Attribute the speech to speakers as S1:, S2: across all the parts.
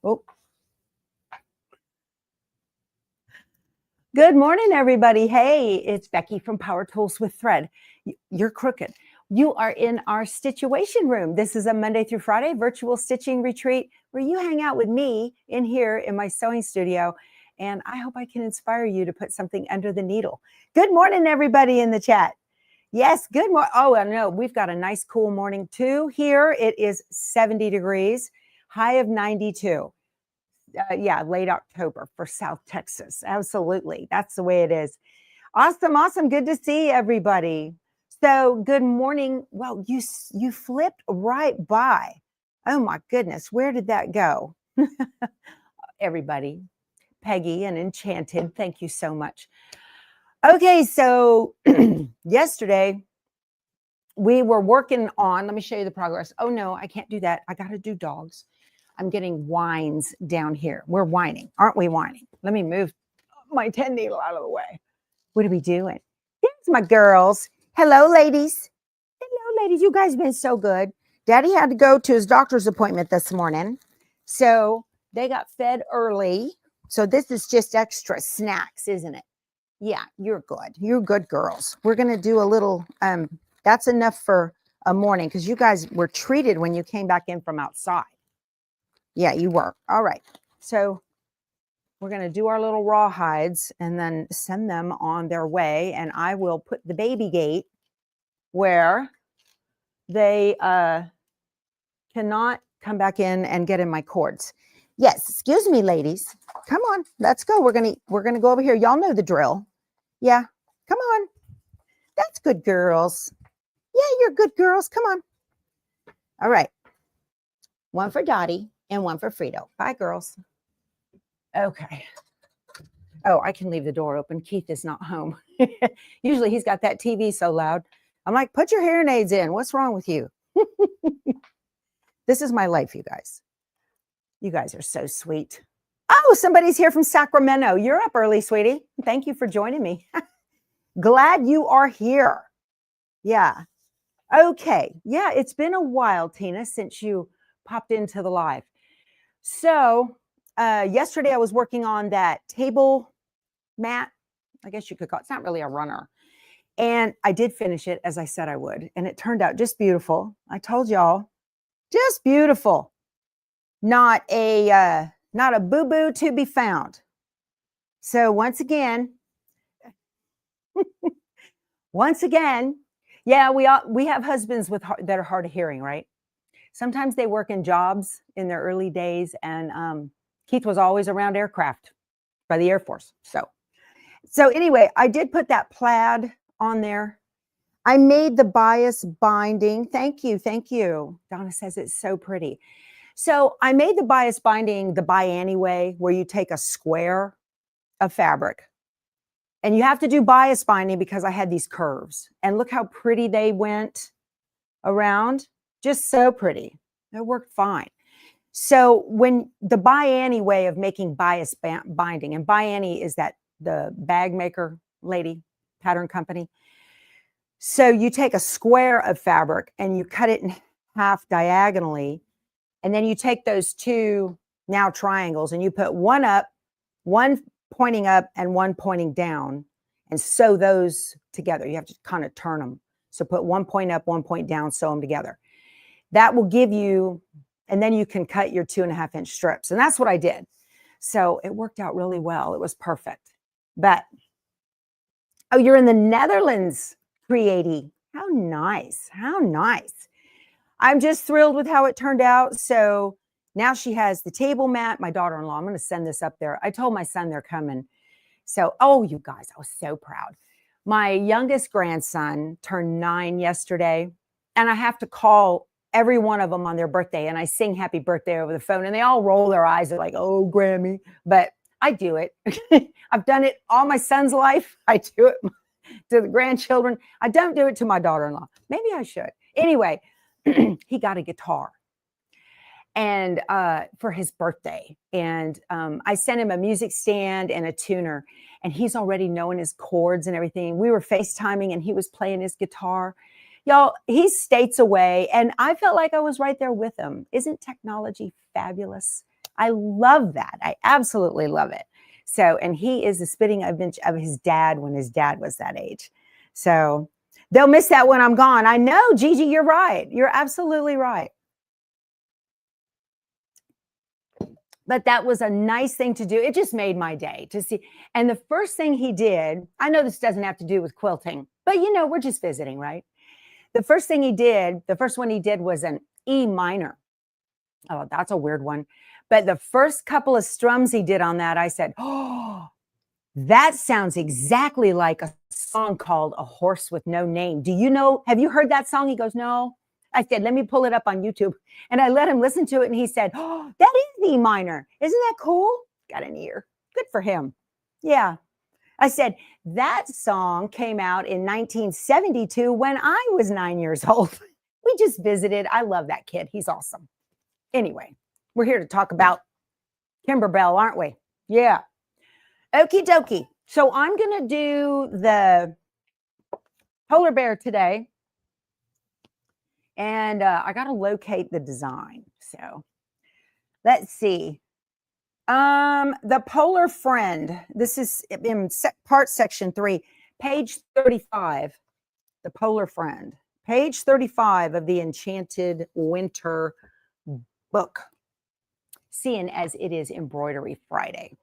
S1: Oh. Good morning, everybody. Hey, it's Becky from Power Tools with Thread. You're crooked. You are in our Stitchuation room. This is a Monday through Friday virtual stitching retreat where you hang out with me in here in my sewing studio. And I hope I can inspire you to put something under the needle. Good morning, everybody in the chat. Yes, good morning. Oh, I know we've got a nice cool morning too. Here it is 70 degrees, high of 92. Yeah, late October for South Texas. Absolutely. That's the way it is. Awesome. Awesome. Good to see everybody. So good morning. Well, you flipped right by. Oh my goodness. Where did that go? Everybody. Peggy and Enchanted. Thank you so much. Okay. So yesterday we were working on, let me show you the progress. Oh no, I can't do that. I got to do dogs. I'm getting whines down here. We're whining. Aren't we whining? Let me move my 10 needle out of the way. What are we doing? There's my girls. Hello, ladies. Hello, ladies. You guys been so good. Daddy had to go to his doctor's appointment this morning. So they got fed early. So this is just extra snacks, isn't it? Yeah, you're good. You're good girls. We're going to do a little, that's enough for a morning because you guys were treated when you came back in from outside. Yeah, you were. All right. So we're going to do our little rawhides and then send them on their way. And I will put the baby gate where they cannot come back in and get in my cords. Yes. Excuse me, ladies. Come on. Let's go. We're going to go over here. Y'all know the drill. Yeah. Come on. That's good girls. Yeah, you're good girls. Come on. All right. One for Dottie and one for Frito. Bye, girls. Okay. Oh, I can leave the door open. Keith is not home. Usually he's got that TV so loud. I'm like, put your hearing aids in. What's wrong with you? This is my life, you guys. You guys are so sweet. Oh, somebody's here from Sacramento. You're up early, sweetie. Thank you for joining me. Glad you are here. Yeah. Okay. Yeah, it's been a while, Tina, since you popped into the live. So yesterday I was working on that table mat. I guess you could call it. It's not really a runner. And I did finish it as I said I would. And it turned out just beautiful. I told y'all, just beautiful. Not a boo-boo to be found. So once again, yeah, we have husbands that are hard of hearing, right? Sometimes they work in jobs in their early days, and Keith was always around aircraft by the Air Force. So anyway, I did put that plaid on there. I made the bias binding. Thank you. Thank you. Donna says it's so pretty. So I made the bias binding the buy anyway, where you take a square of fabric. And you have to do bias binding because I had these curves. And look how pretty they went around. Just so pretty. It worked fine. So when the Buy Annie way of making bias binding, and Buy Annie is the bag maker lady, pattern company. So you take a square of fabric and you cut it in half diagonally. And then you take those two now triangles and you put one up, one pointing up and one pointing down, and sew those together. You have to kind of turn them. So put one point up, one point down, sew them together. That will give you, and then you can cut your 2.5-inch strips. And that's what I did. So it worked out really well. It was perfect. But, oh, you're in the Netherlands, Creaty. How nice. How nice. I'm just thrilled with how it turned out. So now she has the table mat, my daughter-in-law. I'm going to send this up there. I told my son they're coming. So, oh, you guys, I was so proud. My youngest grandson turned 9 yesterday, and I have to call every one of them on their birthday, and I sing happy birthday over the phone, and they all roll their eyes. They're like, oh, Grammy. But I do it. I've done it all my son's life. I do it to the grandchildren. I don't do it to my daughter-in-law. Maybe I should. Anyway, he got a guitar and for his birthday. And I sent him a music stand and a tuner, and he's already knowing his chords and everything. We were FaceTiming and he was playing his guitar. Y'all, he's states away, and I felt like I was right there with him. Isn't technology fabulous? I love that. I absolutely love it. So, and he is the spitting image of his dad when his dad was that age. So they'll miss that when I'm gone. I know, Gigi, you're right. You're absolutely right. But that was a nice thing to do. It just made my day to see. And the first thing he did, I know this doesn't have to do with quilting, but we're just visiting, right? The first thing he did, the first one he did was an E minor. Oh, that's a weird one. But the first couple of strums he did on that, I said, oh, that sounds exactly like a song called A Horse with No Name. Do you know? Have you heard that song? He goes, no. I said, let me pull it up on YouTube. And I let him listen to it. And he said, oh, that is E minor. Isn't that cool? Got an ear. Good for him. Yeah. I said, that song came out in 1972 when I was 9 years old. We just visited. I love that kid. He's awesome. Anyway, we're here to talk about Kimberbell, aren't we? Yeah. Okie dokie. So I'm going to do the polar bear today. And I got to locate the design. So let's see. The Polar Friend. This is in part section 3, page 35. The Polar Friend. Page 35 of the Enchanted Winter book. Seeing as it is Embroidery Friday.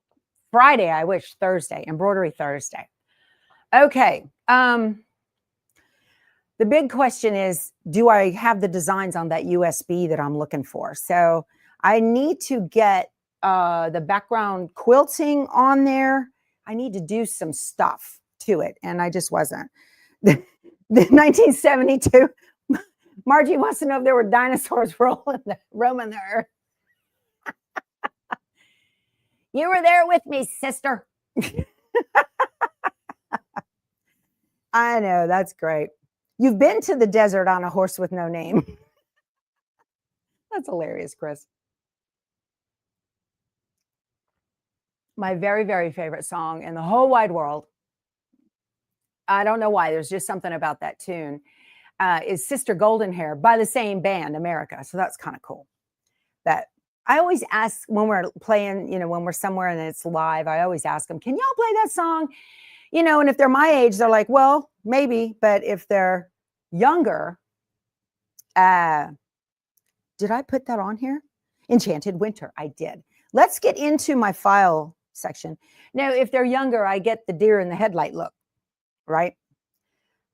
S1: Friday, I wish. Thursday. Embroidery Thursday. Okay. The big question is, do I have the designs on that USB that I'm looking for? So I need to get the background quilting on there. I need to do some stuff to it, and I just wasn't. The 1972, Margie wants to know if there were dinosaurs roaming the earth. You were there with me, sister. I know, that's great. You've been to the desert on a horse with no name. That's hilarious, Chris. My very, very favorite song in the whole wide world. I don't know why. There's just something about that tune. Is Sister Golden Hair by the same band, America. So that's kind of cool. That I always ask when we're playing, when we're somewhere and it's live, I always ask them, can y'all play that song? And if they're my age, they're like, well, maybe. But if they're younger, did I put that on here? Enchanted Winter. I did. Let's get into my file section. Now, if they're younger, I get the deer in the headlight look, right?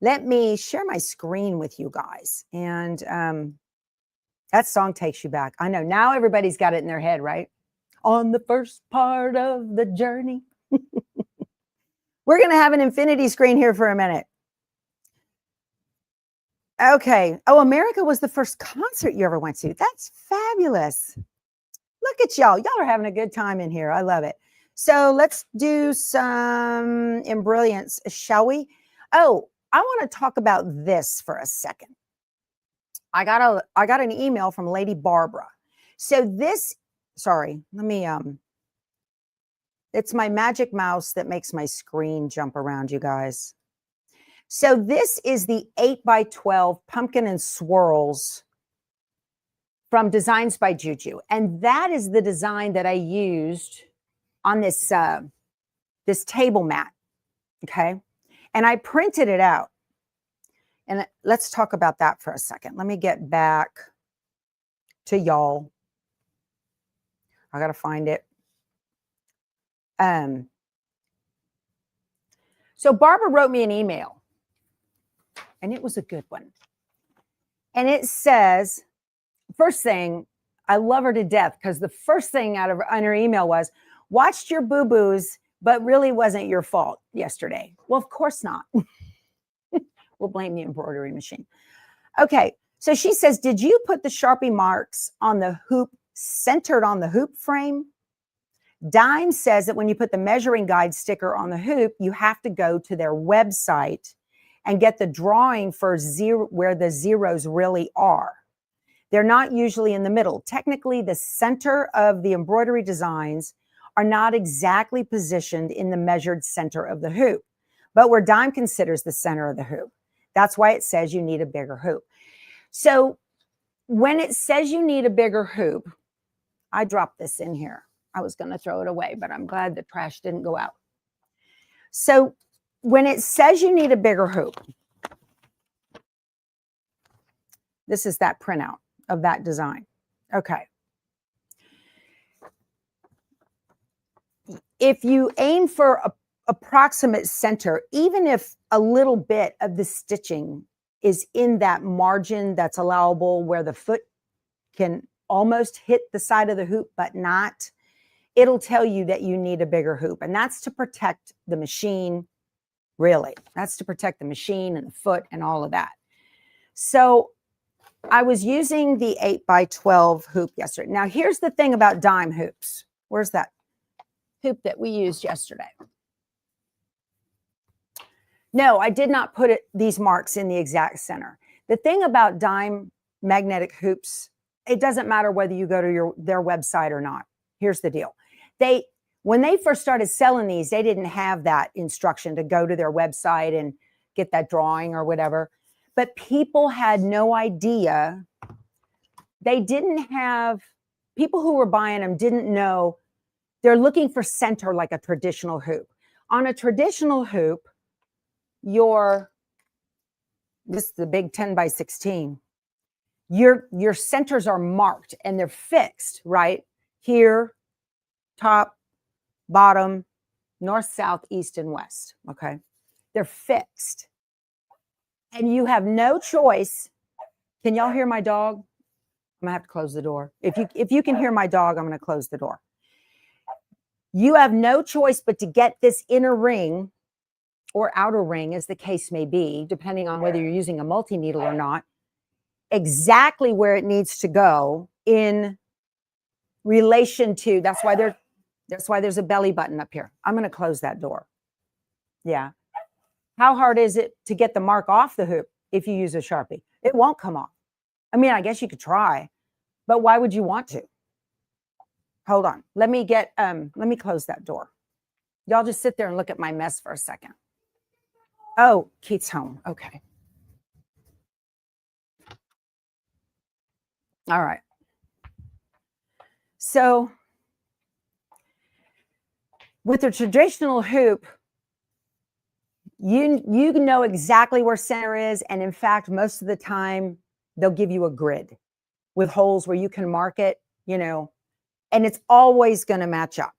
S1: Let me share my screen with you guys. And that song takes you back. I know now everybody's got it in their head, right? On the first part of the journey. We're going to have an infinity screen here for a minute. Okay. Oh, America was the first concert you ever went to. That's fabulous. Look at y'all. Y'all are having a good time in here. I love it. So let's do some embrilliance, shall we? Oh, I want to talk about this for a second. I got an email from Lady Barbara. So this, sorry, let me, it's my magic mouse that makes my screen jump around, you guys. So this is the 8x12 pumpkin and swirls from Designs by Juju. And that is the design that I used on this, this table mat, okay? And I printed it out. And let's talk about that for a second. Let me get back to y'all. I got to find it. So Barbara wrote me an email, and it was a good one. And it says, first thing, I love her to death because the first thing out of her email was, watched your boo-boos, but really wasn't your fault yesterday. Well, of course not. We'll blame the embroidery machine. Okay, so she says, did you put the Sharpie marks on the hoop centered on the hoop frame? Dime says that when you put the measuring guide sticker on the hoop, you have to go to their website and get the drawing for zero, where the zeros really are. They're not usually in the middle. Technically, the center of the embroidery designs are not exactly positioned in the measured center of the hoop, but where Dime considers the center of the hoop. That's why it says you need a bigger hoop. So when it says you need a bigger hoop, I dropped this in here. I was going to throw it away, but I'm glad the trash didn't go out. So when it says you need a bigger hoop, this is that printout of that design. Okay. If you aim for a approximate center, even if a little bit of the stitching is in that margin that's allowable where the foot can almost hit the side of the hoop, but not, it'll tell you that you need a bigger hoop. And that's to protect the machine, really. That's to protect the machine and the foot and all of that. So I was using the 8x12 hoop yesterday. Now, here's the thing about dime hoops. Where's that hoop that we used yesterday? No, I did not put these marks in the exact center. The thing about dime magnetic hoops, it doesn't matter whether you go to their website or not. Here's the deal. When they first started selling these, they didn't have that instruction to go to their website and get that drawing or whatever. But people had no idea. They didn't have, people who were buying them didn't know. They're looking for center like a traditional hoop. On a traditional hoop, this is the big 10x16. Your centers are marked and they're fixed, right? Here, top, bottom, north, south, east, and west, okay? They're fixed. And you have no choice. Can y'all hear my dog? I'm gonna have to close the door. If you can hear my dog, I'm gonna close the door. You have no choice but to get this inner ring or outer ring, as the case may be, depending on whether you're using a multi-needle or not, exactly where it needs to go in relation to, that's why there's a belly button up here. I'm going to close that door. Yeah. How hard is it to get the mark off the hoop if you use a Sharpie? It won't come off. I mean, I guess you could try, but why would you want to? Hold on. Let me close that door. Y'all just sit there and look at my mess for a second. Oh, Keith's home. Okay. All right. So with a traditional hoop, you know exactly where center is. And in fact, most of the time, they'll give you a grid with holes where you can mark it, and it's always going to match up.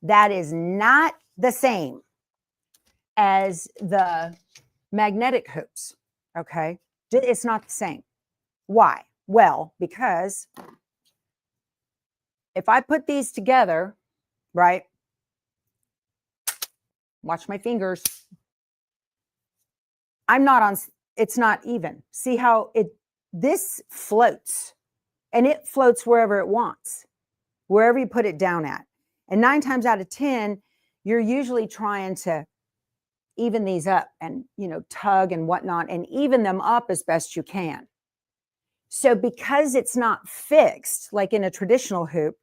S1: That is not the same as the magnetic hoops, okay? It's not the same. Why? Well, because if I put these together, right? Watch my fingers. It's not even. See how this floats, and it floats wherever it wants, wherever you put it down at. And 9 times out of 10, you're usually trying to even these up and, tug and whatnot and even them up as best you can. So because it's not fixed, like in a traditional hoop,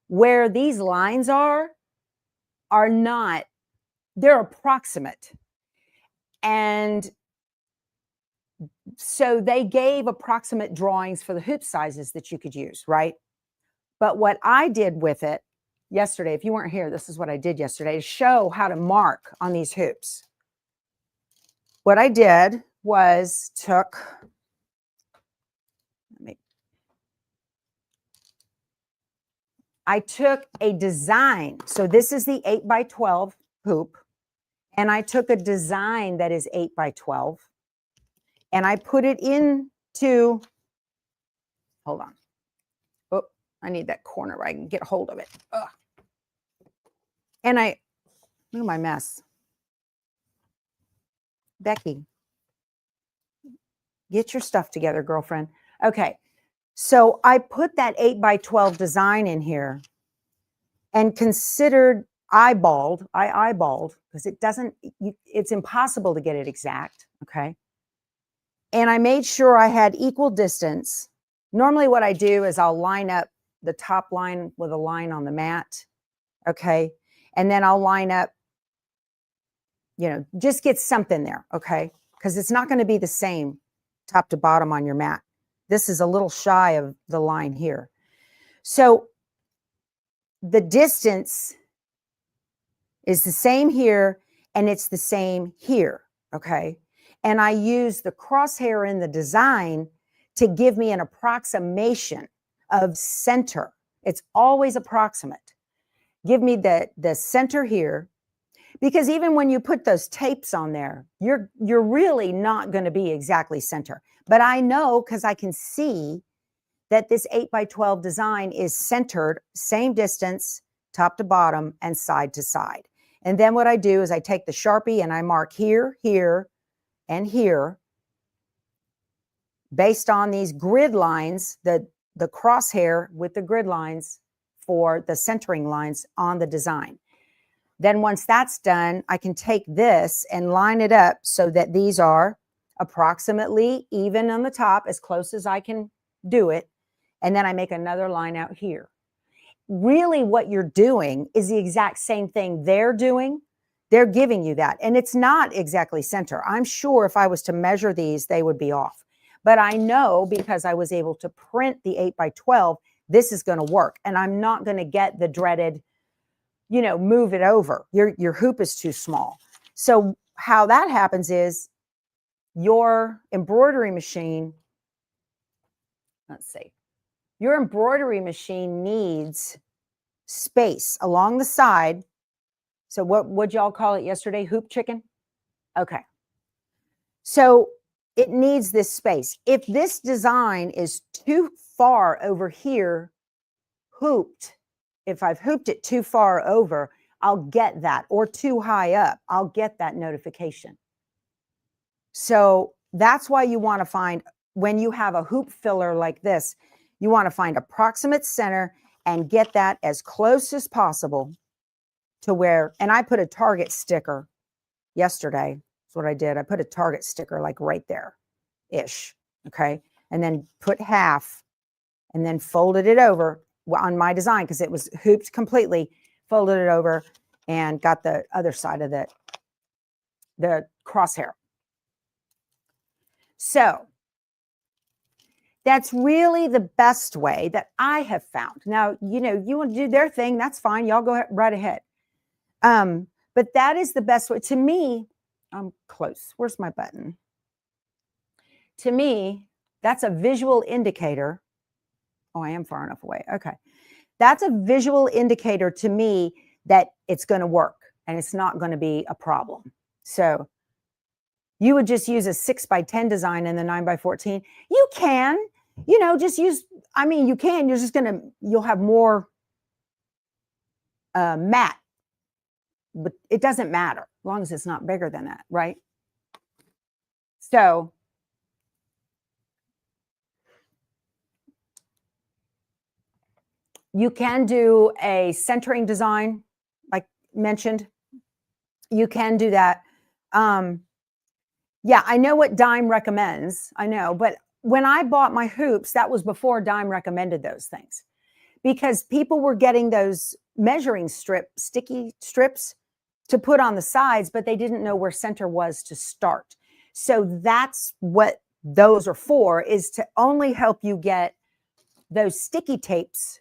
S1: where these lines are not, they're approximate. And so they gave approximate drawings for the hoop sizes that you could use, right? But what I did with it yesterday, if you weren't here, this is what I did yesterday to show how to mark on these hoops. What I did was I took a design. So this is the 8x12 hoop. And I took a design that is 8x12. And I put it into, hold on. Oh, I need that corner where I can get hold of it. Ugh. And look at my mess. Becky, get your stuff together, girlfriend. Okay. So I put that 8x12 design in here and considered I eyeballed because it's impossible to get it exact. Okay. And I made sure I had equal distance. Normally what I do is I'll line up the top line with a line on the mat. Okay. And then I'll line up, just get something there. Okay. Because it's not going to be the same top to bottom on your mat. This is a little shy of the line here. So the distance is the same here and it's the same here, okay? And I use the crosshair in the design to give me an approximation of center. It's always approximate. Give me the center here, because even when you put those tapes on there, you're really not going to be exactly center. But I know, because I can see that this 8x12 design is centered, same distance, top to bottom and side to side. And then what I do is I take the Sharpie and I mark here, here, and here based on these grid lines, the crosshair with the grid lines for the centering lines on the design. Then once that's done, I can take this and line it up so that these are approximately even on the top, as close as I can do it. And then I make another line out here. Really what you're doing is the exact same thing they're doing. They're giving you that. And it's not exactly center. I'm sure if I was to measure these, they would be off. But I know, because I was able to print the 8x12, this is going to work. And I'm not going to get the dreaded, you know, move it over. Your hoop is too small. So how that happens is your embroidery machine, let's see, your embroidery machine needs space along the side. So what would y'all call it yesterday? Hoop chicken? Okay. So it needs this space. If this design is too far over here, hooped, if I've hooped it too far over, I'll get that, or too high up, I'll get that notification. So that's why you want to find, when you have a hoop filler like this, you want to find approximate center and get that as close as possible to where, and I put a target sticker yesterday. That's what I did. I put a target sticker like right there-ish, okay? And then put half and then folded it over on my design, because it was hooped completely, folded it over and got the other side of the crosshair. So that's really the best way that I have found. Now, you know, you want to do their thing, that's fine. Y'all go right ahead. But that is the best way. To me, I'm close. Where's my button? To me, that's a visual indicator. Oh, I am far enough away. Okay. That's a visual indicator to me that it's going to work and it's not going to be a problem. So you would just use a 6x10 design in the 9x14. You can, you know, just use, I mean, you can, you're just going to, you'll have more matte, but it doesn't matter as long as it's not bigger than that, right? So you can do a centering design, like mentioned. You can do that. Yeah, I know what Dime recommends. I know, but when I bought my hoops, that was before Dime recommended those things, because people were getting those measuring sticky strips to put on the sides, but they didn't know where center was to start. So that's what those are for, is to only help you get those sticky tapes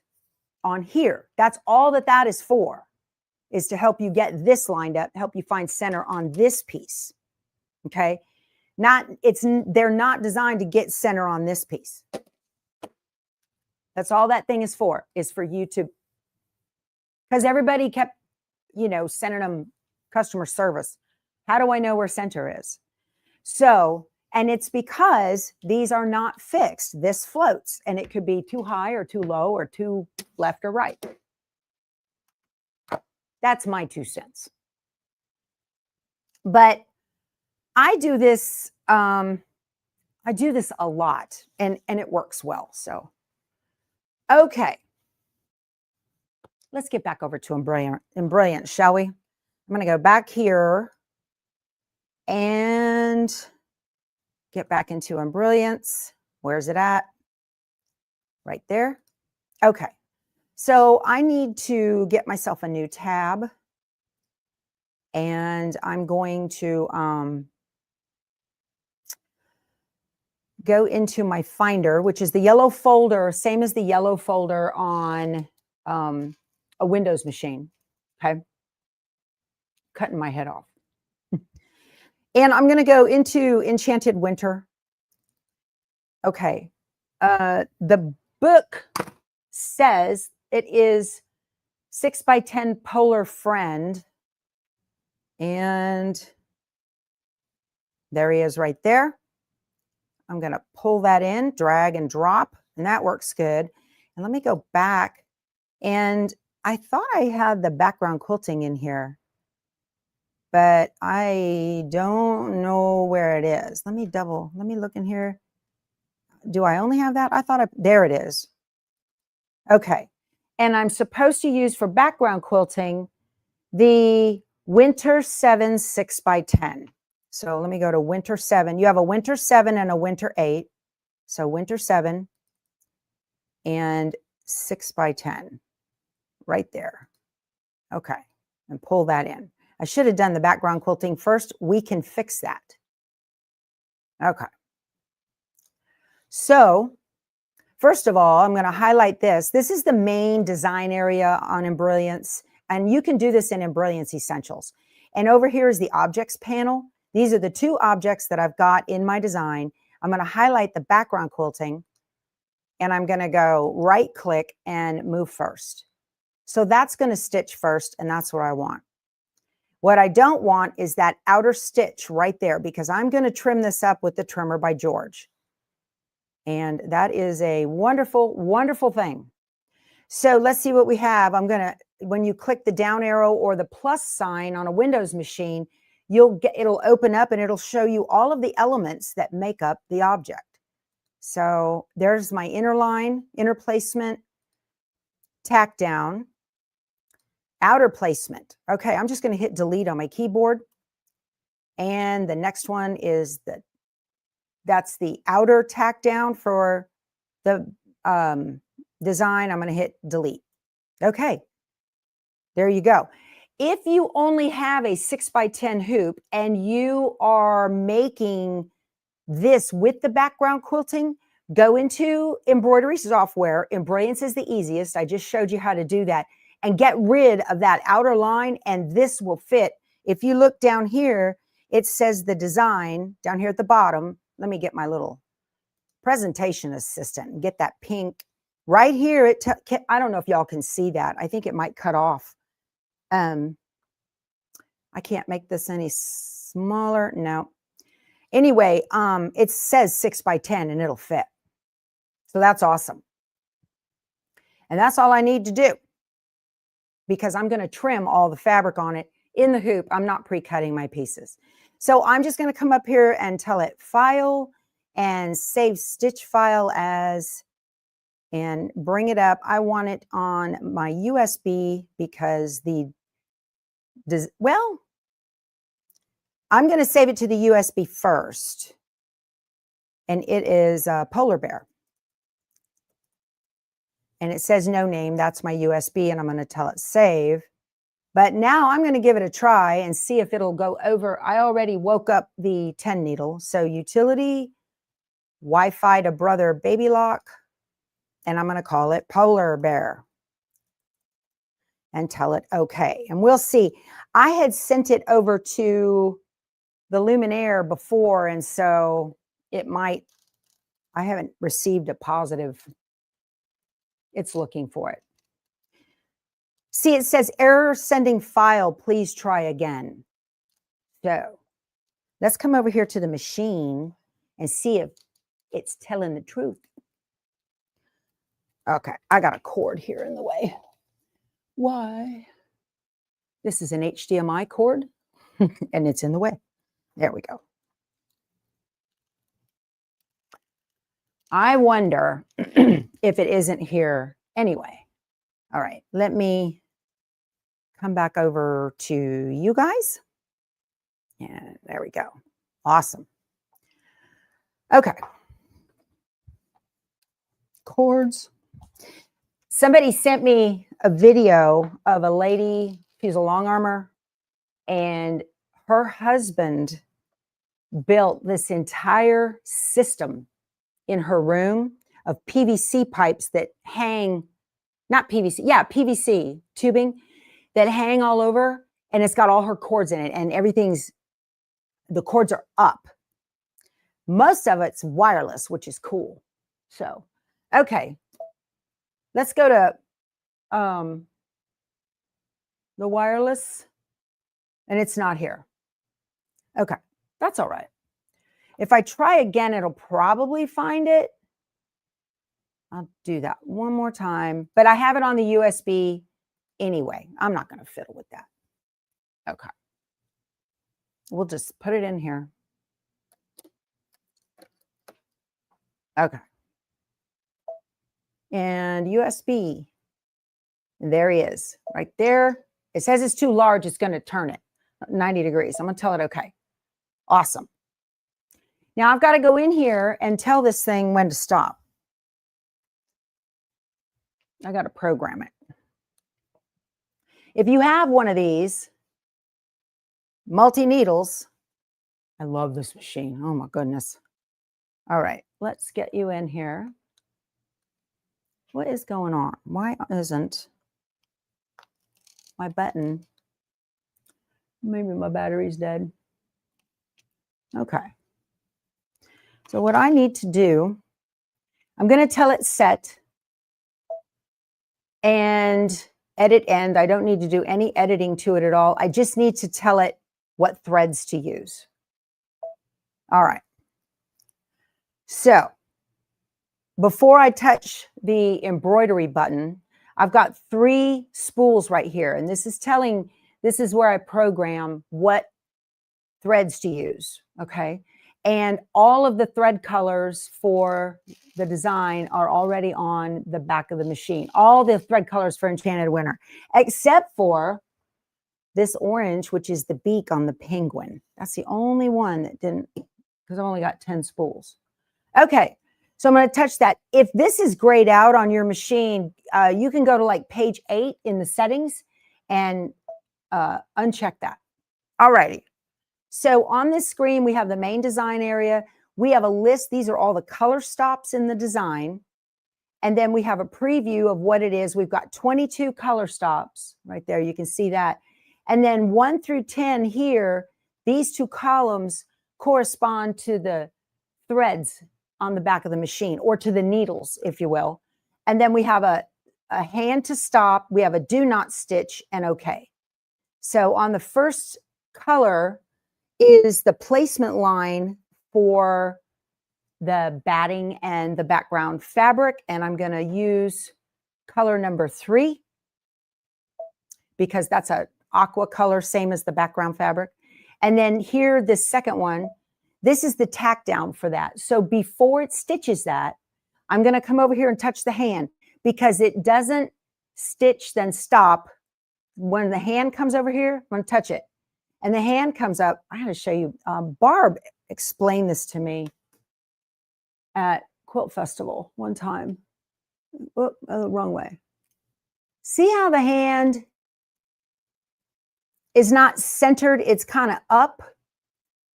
S1: on here. That's all that is for, is to help you get this lined up, help you find center on this piece. Okay. They're not designed to get center on this piece. That's all that thing is for you to, because everybody kept, you know, sending them customer service. How do I know where center is? So, and it's because these are not fixed. This floats, and it could be too high or too low or too left or right. That's my 2 cents. But I do this a lot, and it works well. So, okay. Let's get back over to Embroidery, shall we? I'm going to go back here and get back into Embroidery. Where's it at? Right there. Okay. So I need to get myself a new tab, and I'm going to go into my Finder, which is the yellow folder, same as the yellow folder on a Windows machine. Okay. Cutting my head off. And I'm going to go into Enchanted Winter. Okay. The book says it is 6x10 Polar Friend. And there he is right there. I'm going to pull that in, drag and drop, and that works good. And let me go back. And I thought I had the background quilting in here, but I don't know where it is. Let me look in here. Do I only have that? There it is. Okay. And I'm supposed to use for background quilting the Winter 7 6x10. So let me go to Winter 7. You have a Winter 7 and a Winter 8. So Winter 7 and 6x10 right there. Okay. And pull that in. I should have done the background quilting first. We can fix that. Okay. So first of all, I'm going to highlight this. This is the main design area on Embrilliance, and you can do this in Embrilliance Essentials. And over here is the objects panel. These are the two objects that I've got in my design. I'm going to highlight the background quilting, and I'm going to go right click and move first. So that's going to stitch first, and that's what I want. What I don't want is that outer stitch right there, because I'm going to trim this up with the trimmer by George. And that is a wonderful, wonderful thing. So let's see what we have. When you click the down arrow or the plus sign on a Windows machine, it'll open up and it'll show you all of the elements that make up the object. So there's my inner line, inner placement, tack down, outer placement. Okay, I'm just going to hit delete on my keyboard. And the next one is that's the outer tack down for the design. I'm going to hit delete. Okay, there you go. If you only have a 6x10 hoop and you are making this with the background quilting, go into embroidery software. Embrilliance is the easiest. I just showed you how to do that, and get rid of that outer line, and this will fit. If you look down here, it says the design down here at the bottom. Let me get my little presentation assistant and get that pink right here. I don't know if y'all can see that. I think it might cut off. I can't make this any smaller. No. Anyway, it says 6x10 and it'll fit. So that's awesome. And that's all I need to do, because I'm going to trim all the fabric on it in the hoop. I'm not pre-cutting my pieces. So I'm just going to come up here and tell it file and save stitch file as, and bring it up. I want it on my USB because I'm going to save it to the USB first. And it is Polar Bear. And it says no name. That's my USB, and I'm going to tell it save. But now I'm going to give it a try and see if it'll go over. I already woke up the 10 needle. So utility, Wi-Fi to brother baby lock, and I'm going to call it Polar Bear and tell it okay. And we'll see. I had sent it over to the Luminaire before, and so I haven't received a positive. It's looking for it. See, it says error sending file, please try again. So let's come over here to the machine and see if it's telling the truth. Okay, I got a cord here in the way. Why? This is an HDMI cord and it's in the way. There we go. I wonder if it isn't here anyway. All right, let me come back over to you guys. And there we go. Awesome. Okay. Cords. Somebody sent me a video of a lady, she's a long armor, and her husband built this entire system in her room of PVC pipes that hang not PVC, yeah, PVC tubing that hang all over, and it's got all her cords in it, and the cords are up. Most of it's wireless, which is cool. So, okay, let's go to the wireless, and it's not here. Okay, that's all right. If I try again, it'll probably find it. I'll do that one more time, but I have it on the USB anyway. I'm not going to fiddle with that. Okay. We'll just put it in here. Okay. And USB. And there he is, right there. It says it's too large. It's going to turn it 90 degrees. I'm going to tell it okay. Awesome. Now I've got to go in here and tell this thing when to stop. I got to program it. If you have one of these multi-needles, I love this machine. Oh my goodness. All right, let's get you in here. What is going on? Why isn't my button? Maybe my battery's dead. Okay. So what I need to do, I'm going to tell it set and edit end. I don't need to do any editing to it at all. I just need to tell it what threads to use. All right. So before I touch the embroidery button, I've got 3 spools right here. And this is where I program what threads to use. Okay. And all of the thread colors for the design are already on the back of the machine. All the thread colors for Enchanted Winter, except for this orange, which is the beak on the penguin. That's the only one that didn't, because I've only got 10 spools. Okay, so I'm going to touch that. If this is grayed out on your machine, you can go to like page 8 in the settings and uncheck that. All righty. So on this screen, we have the main design area. We have a list. These are all the color stops in the design. And then we have a preview of what it is. We've got 22 color stops right there. You can see that. And then 1 through 10 here, these 2 columns correspond to the threads on the back of the machine, or to the needles, if you will. And then we have a hand to stop. We have a do not stitch and okay. So on the first color is the placement line for the batting and the background fabric. And I'm going to use color number 3 because that's a aqua color, same as the background fabric. And then here, this second one, this is the tack down for that. So before it stitches that, I'm going to come over here and touch the hand, because it doesn't stitch then stop. When the hand comes over here, I'm going to touch it. And the hand comes up. I got to show you. Barb explained this to me at Quilt Festival one time. Oh, wrong way. See how the hand is not centered? It's kind of up.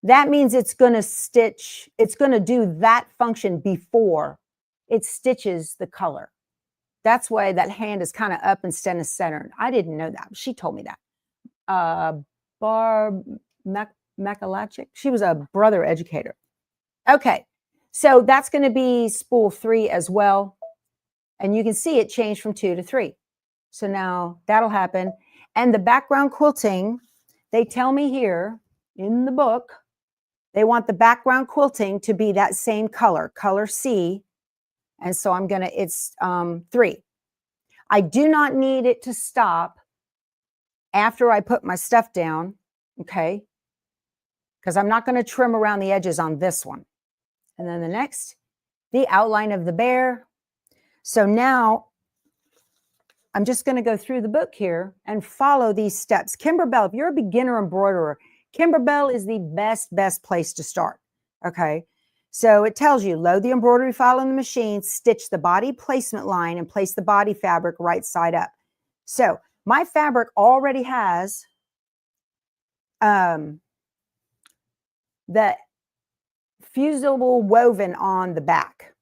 S1: That means it's going to stitch. It's going to do that function before it stitches the color. That's why that hand is kind of up instead of centered. I didn't know that. She told me that. Barb Makalachik. She was a brother educator. Okay, so that's going to be spool 3 as well. And you can see it changed from 2 to 3. So now that'll happen. And the background quilting, they tell me here in the book, they want the background quilting to be that same color, color C. And so I'm going to, it's 3. I do not need it to stop after I put my stuff down, okay? Because I'm not going to trim around the edges on this one. And then the next, the outline of the bear. So now I'm just going to go through the book here and follow these steps. Kimberbell, if you're a beginner embroiderer, Kimberbell is the best place to start, okay? So it tells you, load the embroidery file in the machine, stitch the body placement line, and place the body fabric right side up. So my fabric already has the fusible woven on the back.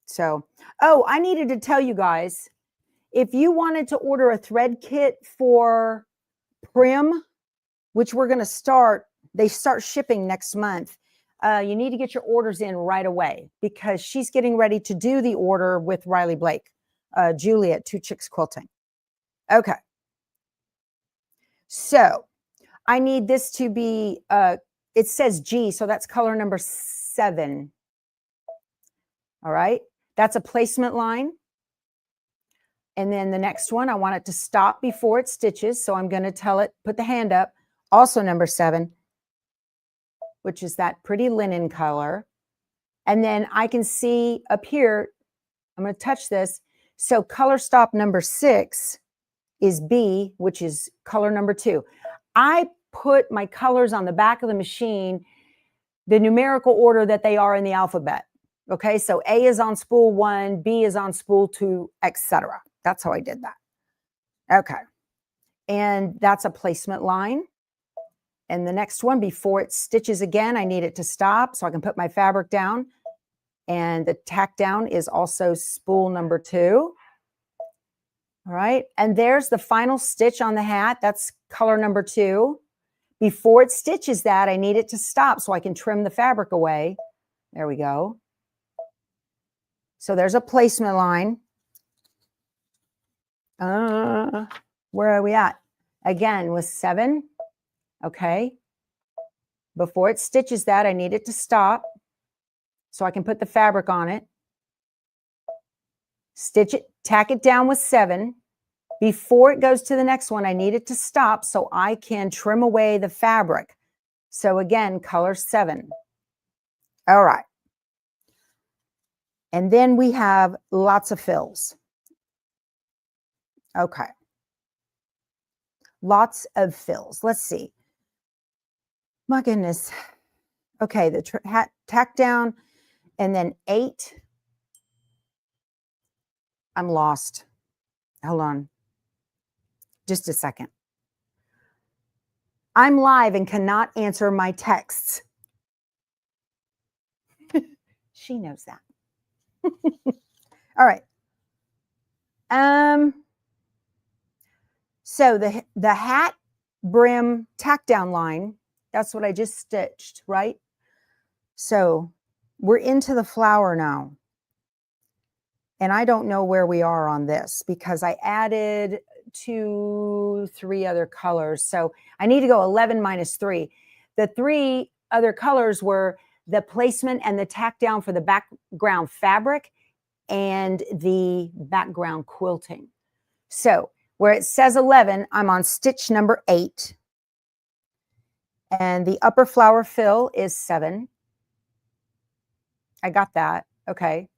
S1: So, oh, I needed to tell you guys, If you wanted to order a thread kit for Prim, which we're going to start, they start shipping next month. You need to get your orders in right away because she's getting ready to do the order with Riley Blake, Julie at Two Chicks Quilting. Okay. So I need this to be, it says G, so that's color number 7. All right. That's a placement line. And then the next one, I want it to stop before it stitches. So I'm going to tell it, put the hand up, also number 7, which is that pretty linen color. And then I can see up here, I'm going to touch this. So color stop number 6 is B, which is color number 2. I put my colors on the back of the machine, the numerical order that they are in the alphabet. Okay, so A is on spool 1, B is on spool 2, etc. That's how I did that. Okay, and that's a placement line. And the next one, before it stitches again, I need it to stop so I can put my fabric down. And the tack down is also spool number 2. All right, and there's the final stitch on the hat. That's color number 2. Before it stitches that, I need it to stop so I can trim the fabric away. There we go. So there's a placement line. Where are we at? Again, with 7. Okay. Before it stitches that, I need it to stop so I can put the fabric on it. Stitch it, tack it down with 7. Before it goes to the next one, I need it to stop so I can trim away the fabric. So again, color 7. All right. And then we have lots of fills. Okay. Lots of fills. Let's see. My goodness. Okay, the hat tack down and then 8. I'm lost. Hold on. Just a second. I'm live and cannot answer my texts. She knows that. All right. So the hat brim tack down line, that's what I just stitched, right? So we're into the flower now. And I don't know where we are on this because I added 2, 3 other colors. So I need to go 11 minus 3. The 3 other colors were the placement and the tack down for the background fabric and the background quilting. So where it says 11, I'm on stitch number 8. And the upper flower fill is 7. I got that. Okay.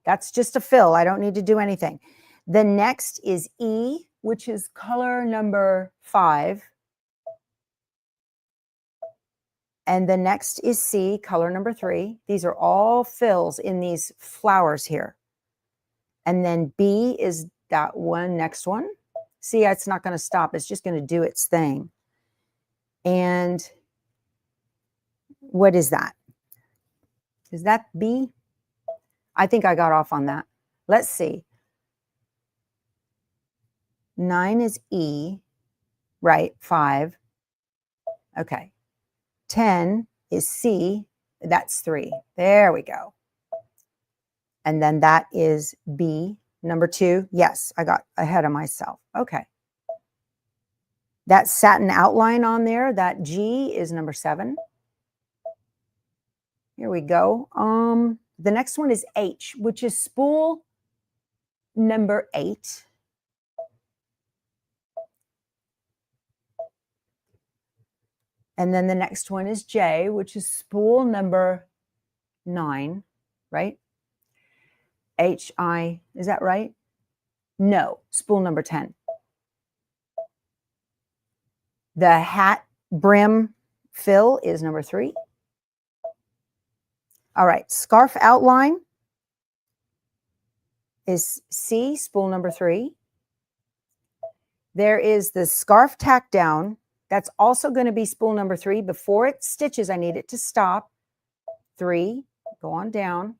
S1: That's just a fill. I don't need to do anything. The next is E, which is color number 5. And the next is C, color number 3. These are all fills in these flowers here. And then B is that one, next one. See, it's not going to stop. It's just going to do its thing. And what is that? Is that B? I think I got off on that. Let's see. 9 is E, right? 5. Okay. 10 is C. That's 3. There we go. And then that is B, number 2. Yes, I got ahead of myself. Okay. That satin outline on there, that G is number 7. Here we go. The next one is H, which is spool number 8. And then the next one is J, which is spool number 9, right? HI, is that right? No, spool number 10. The hat brim fill is number 3. All right, scarf outline is C, spool number 3. There is the scarf tack down. That's also going to be spool number 3. Before it stitches, I need it to stop. 3, go on down.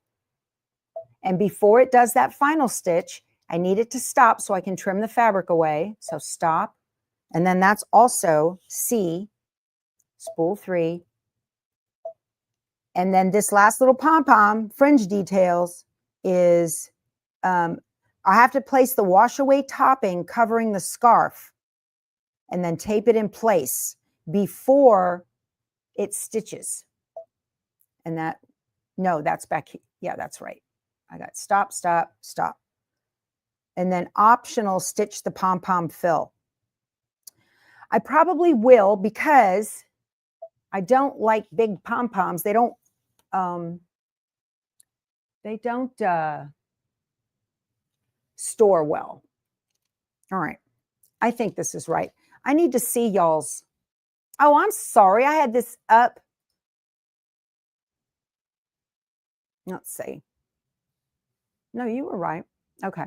S1: And before it does that final stitch, I need it to stop so I can trim the fabric away. So stop. And then that's also C, spool 3. And then this last little pom-pom, fringe details, is I have to place the wash away topping covering the scarf and then tape it in place before it stitches. And that, no, that's back here. Yeah, that's right. I got stop, stop, stop. And then optional stitch the pom-pom fill. I probably will because I don't like big pom-poms. They don't store well. All right. I think this is right. I need to see y'all's. Oh, I'm sorry. I had this up. Let's see. No, you were right. Okay.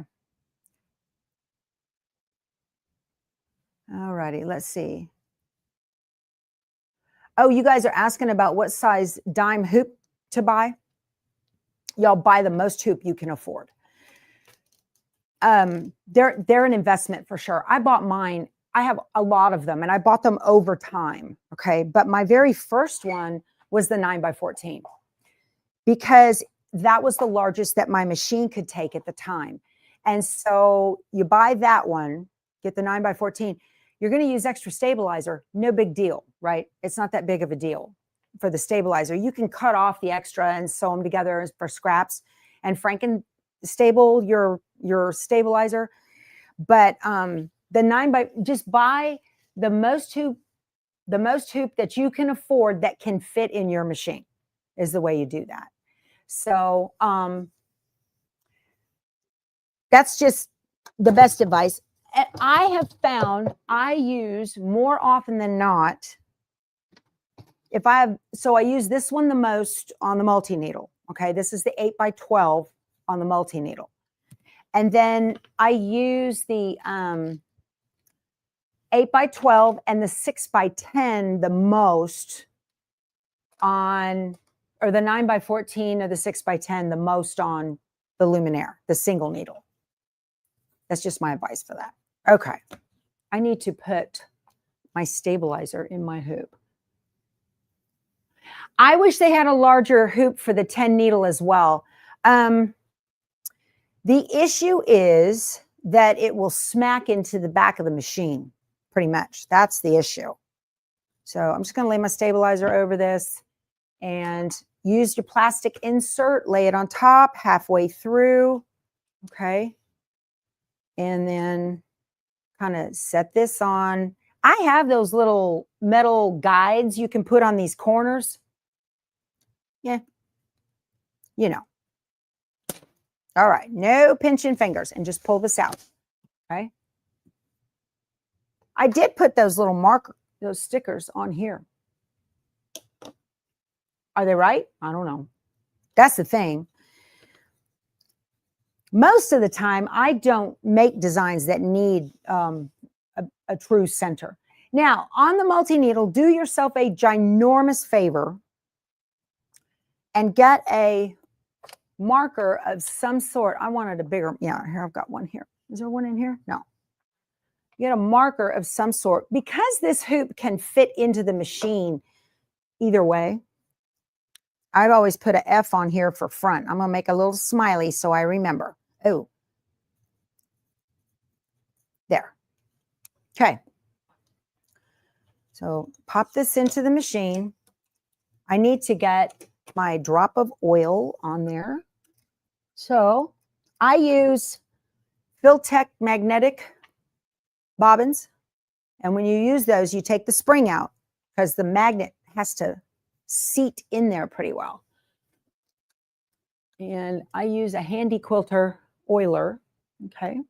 S1: All righty. Let's see. Oh, you guys are asking about what size dime hoop to buy. Y'all buy the most hoop you can afford. They're an investment for sure. I bought mine. I have a lot of them and I bought them over time. Okay. But my very first one was the 9x14 because that was the largest that my machine could take at the time. And so you buy that one, get the 9x14. You're going to use extra stabilizer. No big deal, right? It's not that big of a deal for the stabilizer. You can cut off the extra and sew them together for scraps and Franken stable your stabilizer. But the 9x, just buy the most hoop that you can afford that can fit in your machine is the way you do that. So that's just the best advice. I have found I use more often than not, I use this one the most on the multi-needle. Okay, this is the 8x12 on the multi-needle. And then I use the 8x12 and the 6x10 the most on, or the 9x14 or the 6x10 the most on the Luminaire, the single needle. That's just my advice for that. Okay. I need to put my stabilizer in my hoop. I wish they had a larger hoop for the 10 needle as well. The issue is that it will smack into the back of the machine, pretty much. That's the issue. So I'm just going to lay my stabilizer over this and use your plastic insert, lay it on top, halfway through. Okay. And then kind of set this on. I have those little metal guides you can put on these corners. Yeah. You know. All right. No pinching fingers and just pull this out. Okay. I did put those little those stickers on here. Are they right? I don't know. That's the thing. Most of the time, I don't make designs that need a true center. Now, on the multi-needle, do yourself a ginormous favor and get a marker of some sort. I wanted a bigger, yeah, here I've got one here. Is there one in here? No. Get a marker of some sort. Because this hoop can fit into the machine either way, I've always put an F on here for front. I'm going to make a little smiley so I remember. Oh. There. Okay. So pop this into the machine. I need to get my drop of oil on there. So I use Filtech magnetic bobbins. And when you use those, you take the spring out because the magnet has to seat in there pretty well. And I use a handy quilter oiler. Okay.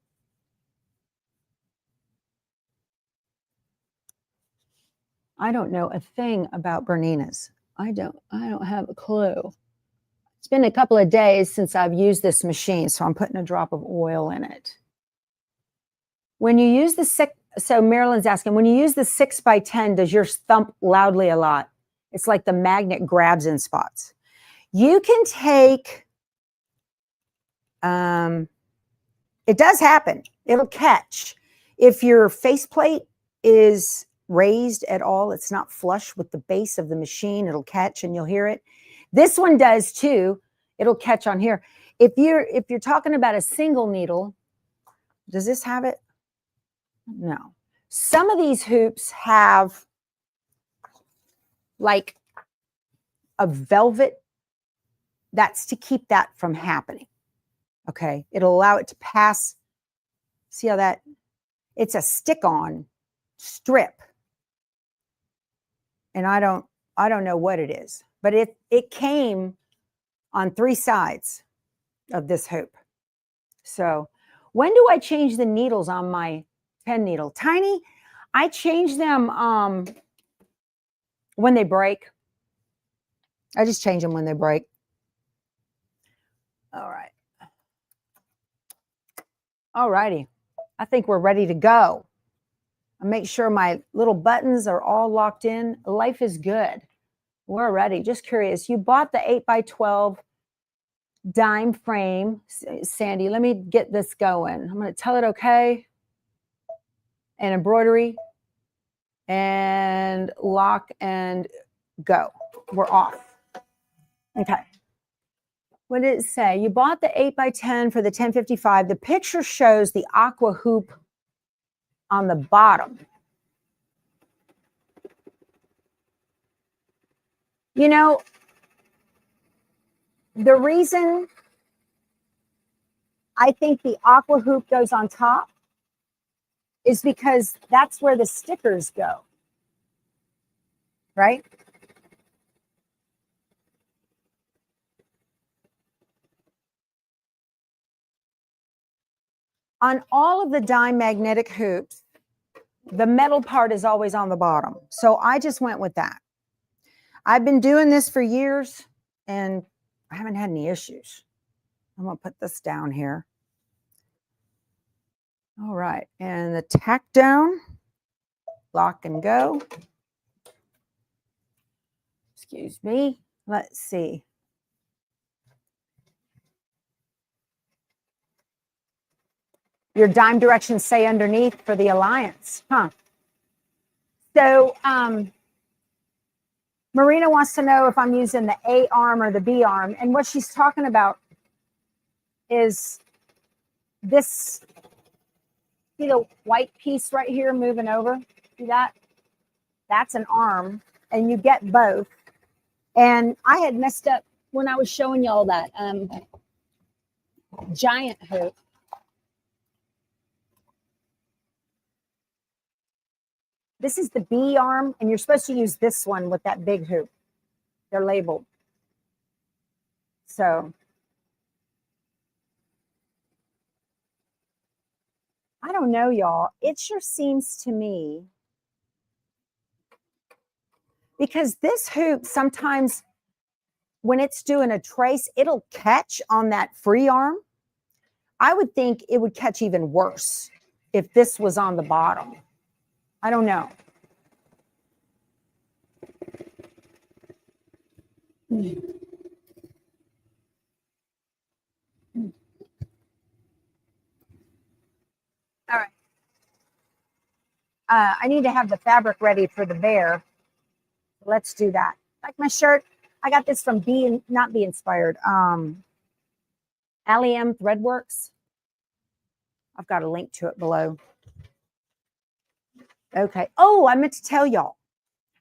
S1: I don't know a thing about Vernias. I don't have a clue. It's been a couple of days since I've used this machine, so I'm putting a drop of oil in it. When you use the so Marilyn's asking, when you use the 6x10, does yours thump loudly a lot? It's like the magnet grabs in spots. You can take, It does happen. It'll catch. If your faceplate is raised at all, it's not flush with the base of the machine, it'll catch and you'll hear it. This one does too. It'll catch on here. If you're talking about a single needle, does this have it? No. Some of these hoops have like a velvet. That's to keep that from happening. Okay. It'll allow it to pass. See how that, it's a stick-on strip. And I don't know what it is, but it came on 3 sides of this hoop. So when do I change the needles on my pen needle? Tiny, I change them when they break. I just change them when they break. All right. All righty. I think we're ready to go. I make sure my little buttons are all locked in. Life is good. We're ready. Just curious. You bought the 8x12 dime frame. Sandy, let me get this going. I'm going to tell it okay. And embroidery. And lock and go. We're off. Okay. What did it say? You bought the 8x10 for the 1055. The picture shows the aqua hoop on the bottom. You know, the reason I think the aqua hoop goes on top is because that's where the stickers go, right? On all of the dime magnetic hoops, the metal part is always on the bottom. So I just went with that. I've been doing this for years and I haven't had any issues. I'm going to put this down here. All right. And the tack down, lock and go. Excuse me. Let's see. Your dime directions say underneath for the alliance, huh? So Marina wants to know if I'm using the A arm or the B arm. And what she's talking about is this, see the white piece right here moving over? See that? That's an arm, and you get both. And I had messed up when I was showing y'all that giant hoop. This is the B arm, and you're supposed to use this one with that big hoop. They're labeled. So I don't know, y'all. It sure seems to me, because this hoop sometimes when it's doing a trace, it'll catch on that free arm. I would think it would catch even worse if this was on the bottom. I don't know. All right. I need to have the fabric ready for the bear. Let's do that. Like my shirt, I got this from not Be Inspired. Allie M Threadworks. I've got a link to it below. Okay. Oh, I meant to tell y'all.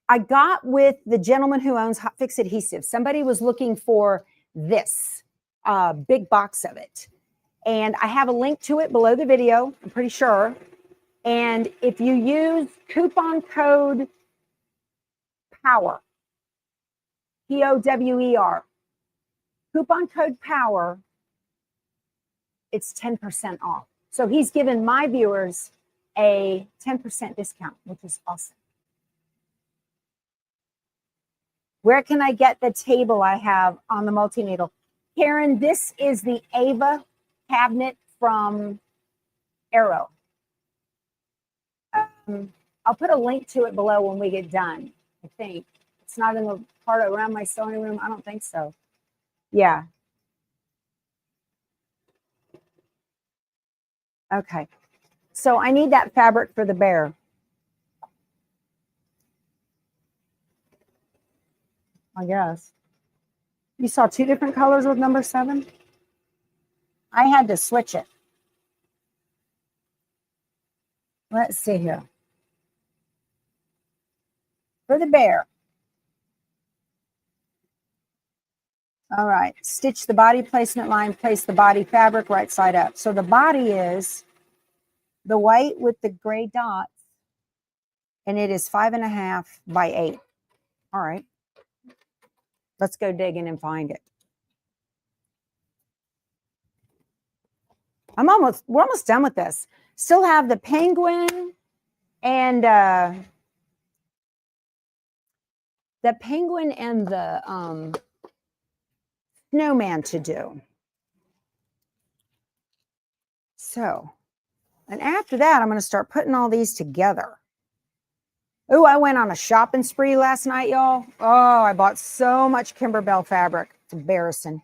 S1: I got with the gentleman who owns Hot Fix Adhesive. Somebody was looking for this big box of it. And I have a link to it below the video, I'm pretty sure. And if you use coupon code POWER, POWER, coupon code POWER, it's 10% off. So he's given my viewers a 10% discount, which is awesome. Where can I get the table I have on the multi-needle? Karen, this is the Ava cabinet from Arrow. I'll put a link to it below when we get done, I think. It's not in the part around my sewing room. I don't think so. Yeah. Okay. So I need that fabric for the bear. I guess. You saw two different colors with number 7? I had to switch it. Let's see here. For the bear. All right. Stitch the body placement line, place the body fabric right side up. So the body is the white with the gray dots, and it is 5.5 by 8. All right. Let's go digging and find it. We're almost done with this. Still have the penguin and the snowman to do. So, and after that, I'm going to start putting all these together. Oh, I went on a shopping spree last night, y'all. Oh, I bought so much Kimberbell fabric. It's embarrassing.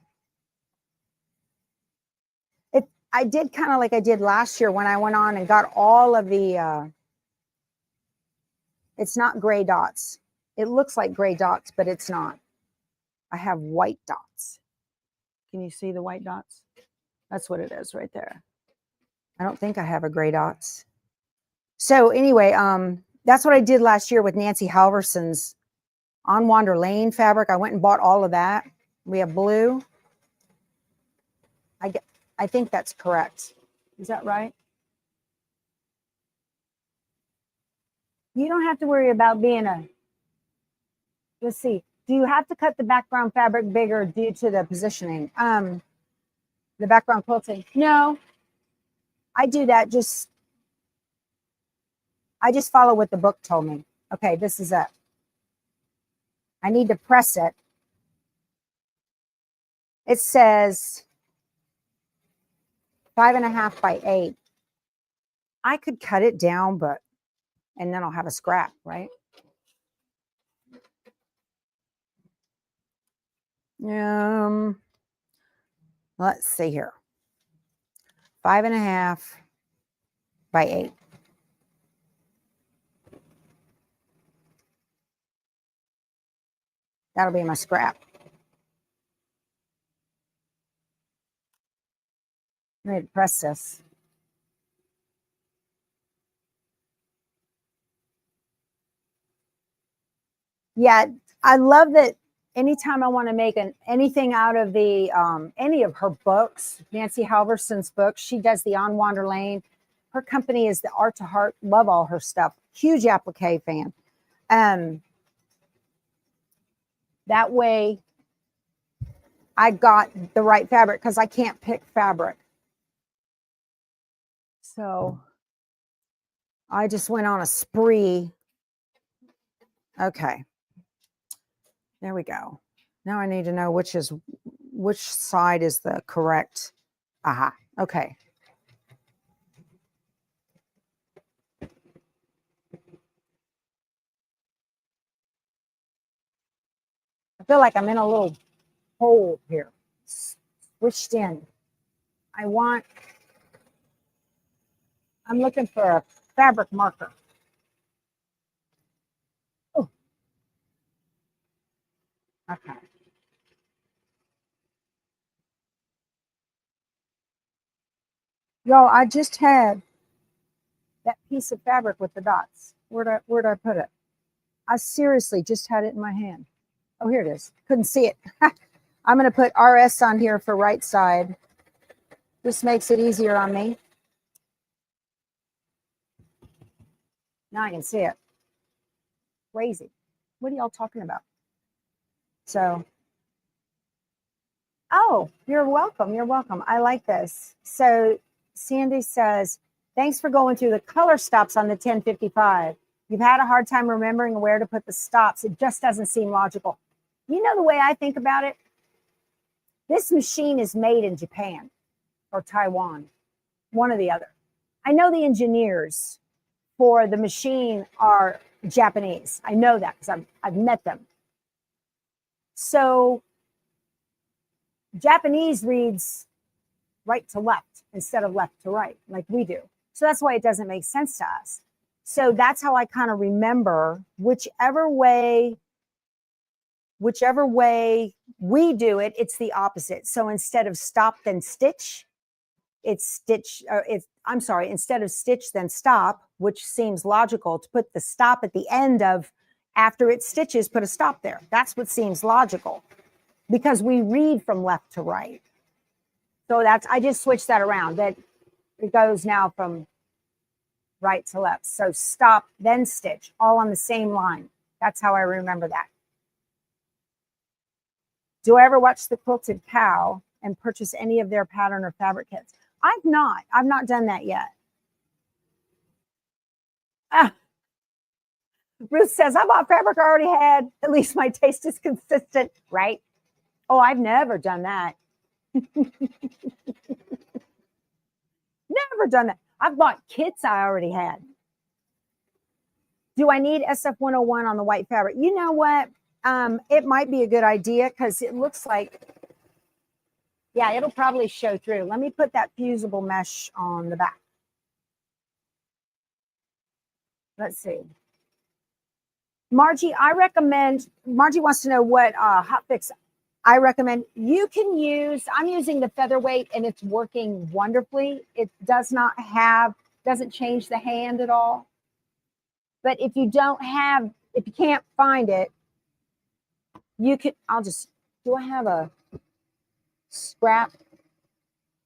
S1: I did kind of like I did last year when I went on and got all of the, it's not gray dots. It looks like gray dots, but it's not. I have white dots. Can you see the white dots? That's what it is right there. I don't think I have a gray dots. So anyway, that's what I did last year with Nancy Halverson's On Wander Lane fabric. I went and bought all of that. We have blue. I think that's correct. Is that right? You don't have to worry about being let's see. Do you have to cut the background fabric bigger due to the positioning? The background quilting? No. I do that I just follow what the book told me. Okay, this is it. I need to press it. It says 5.5 by 8. I could cut it down, and then I'll have a scrap, right? Let's see here. 5.5 by 8. That'll be my scrap. I need to press this. Yeah, I love that anytime I want to make anything out of the any of her books, Nancy Halverson's books, she does the On Wander Lane. Her company is the Art to Heart. Love all her stuff. Huge applique fan. That way I got the right fabric because I can't pick fabric. So I just went on a spree. Okay. There we go. Now I need to know which side is the correct. Aha. Okay. I feel like I'm in a little hole here. Switched in. I'm looking for a fabric marker. Oh. Okay. Yo, I just had that piece of fabric with the dots. Where'd I put it? I seriously just had it in my hand. Oh, here it is. Couldn't see it. I'm going to put RS on here for right side. This makes it easier on me. Now I can see it. Crazy. What are y'all talking about? So, oh, you're welcome. You're welcome. I like this. So Sandy says, thanks for going through the color stops on the 1055. You've had a hard time remembering where to put the stops. It just doesn't seem logical. You know the way I think about it? This machine is made in Japan or Taiwan, one or the other. I know the engineers for the machine are Japanese. I know that because I've met them. So Japanese reads
S2: right to left instead of left to right like we do. So that's why it doesn't make sense to us. So that's how I kind of remember whichever way we do it, it's the opposite. So instead of stop then stitch, it's stitch, instead of stitch then stop, which seems logical to put the stop at the end of, after it stitches, put a stop there. That's what seems logical because we read from left to right. So I just switched that around, that it goes now from right to left. So stop, then stitch, all on the same line. That's how I remember that. Do I ever watch The Quilted Cow and purchase any of their pattern or fabric kits? I've not done that yet. Ruth says, I bought fabric I already had. At least my taste is consistent, right? Oh, I've never done that. Never done that. I've bought kits I already had. Do I need SF101 on the white fabric? You know what? It might be a good idea because it looks like, yeah, it'll probably show through. Let me put that fusible mesh on the back. Let's see. Margie wants to know what hot fix I recommend. You can use, I'm using the featherweight and it's working wonderfully. It doesn't change the hand at all. But if you can't find it, you can, do I have a scrap?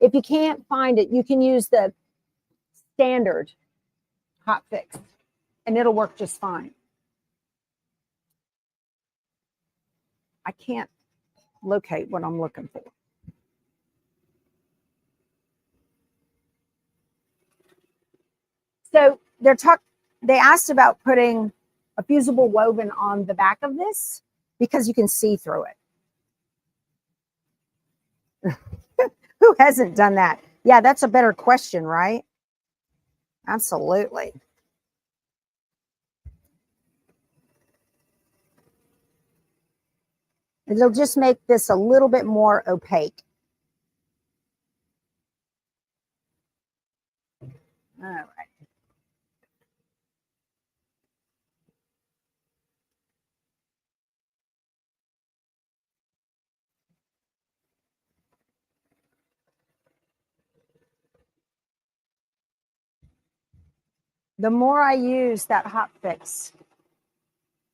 S2: If you can't find it, you can use the standard hot fix and it'll work just fine. I can't locate what I'm looking for. So they asked about putting a fusible woven on the back of this because you can see through it. Who hasn't done that? Yeah, that's a better question, right? Absolutely. It'll just make this a little bit more opaque. All right. The more I use that hot fix,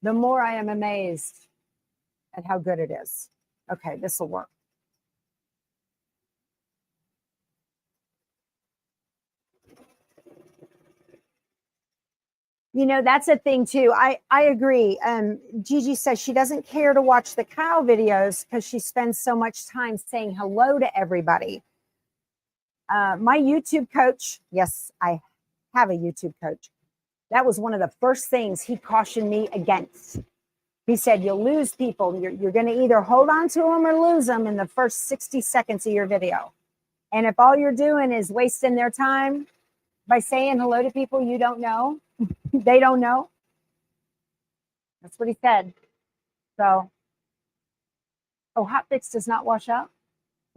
S2: the more I am amazed at how good it is. Okay, this will work. You know, that's a thing too. I agree. Gigi says she doesn't care to watch the cow videos because she spends so much time saying hello to everybody. My YouTube coach, yes, I have a YouTube coach. That was one of the first things he cautioned me against. He said, you'll lose people. You're going to either hold on to them or lose them in the first 60 seconds of your video. And if all you're doing is wasting their time by saying hello to people you don't know, they don't know. That's what he said. So, oh, hot fix does not wash out.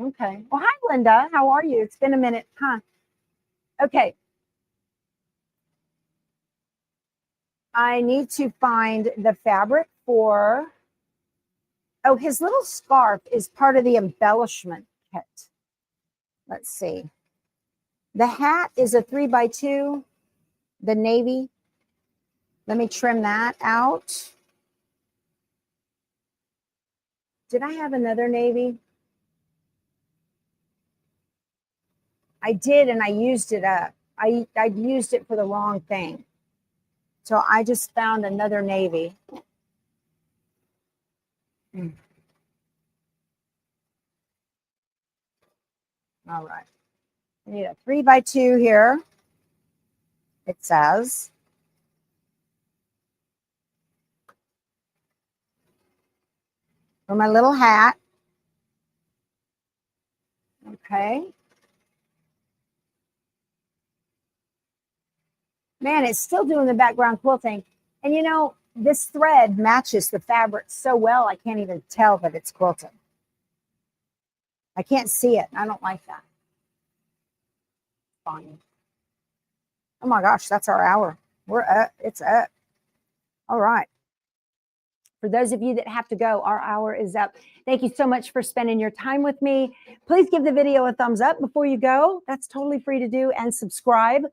S2: Okay. Well, hi, Linda. How are you? It's been a minute, huh? Okay. I need to find the fabric for, oh, his little scarf is part of the embellishment kit. Let's see. The hat is a 3x2, the navy. Let me trim that out. Did I have another navy? I did, and I used it up. I used it for the wrong thing. So I just found another navy. All right. I need a 3x2 here. It says. For my little hat. Okay. Man, it's still doing the background quilting. And you know, this thread matches the fabric so well, I can't even tell that it's quilting. I can't see it. I don't like that. fine. Oh my gosh, that's our hour. We're up. It's up. All right. For those of you that have to go, our hour is up. Thank you so much for spending your time with me. Please give the video a thumbs up before you go. That's totally free to do. And subscribe